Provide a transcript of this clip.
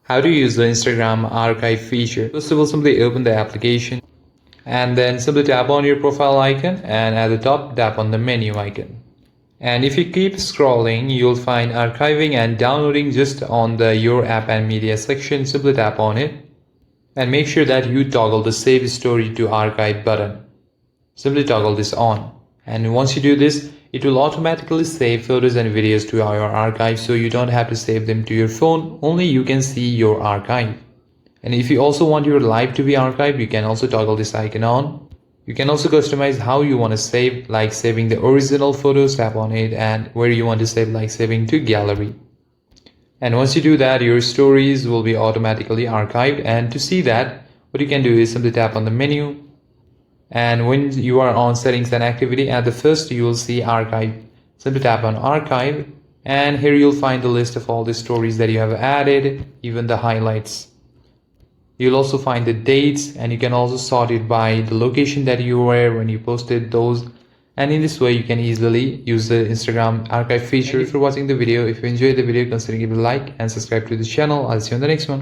How to use the Instagram archive feature. First of all, simply open the application and then simply tap on your profile icon, and at the top tap on the menu icon. And if you keep scrolling, you'll find archiving and downloading just on the Your App and Media section. Simply tap on it and make sure that you toggle the Save Story to Archive button. Simply toggle this on, and once you do this, it will automatically save photos and videos to your archive, so you don't have to save them to your phone, only you can see your archive. And if you also want your live to be archived, you can also toggle this icon on. You can also customize how you want to save, like saving the original photos, tap on it, and where you want to save, like saving to gallery. And once you do that, your stories will be automatically archived. And to see that, what you can do is simply tap on the menu, and when you are on settings and activity, at the first you will see archive. Simply tap on archive, and here you'll find the list of all the stories that you have added, even the highlights. You'll also find the dates, and you can also sort it by the location that you were when you posted those. And in this way you can easily use the Instagram archive feature. Thank you for watching the video. If you enjoyed the video, consider giving a like and subscribe to the channel. I'll see you on the next one.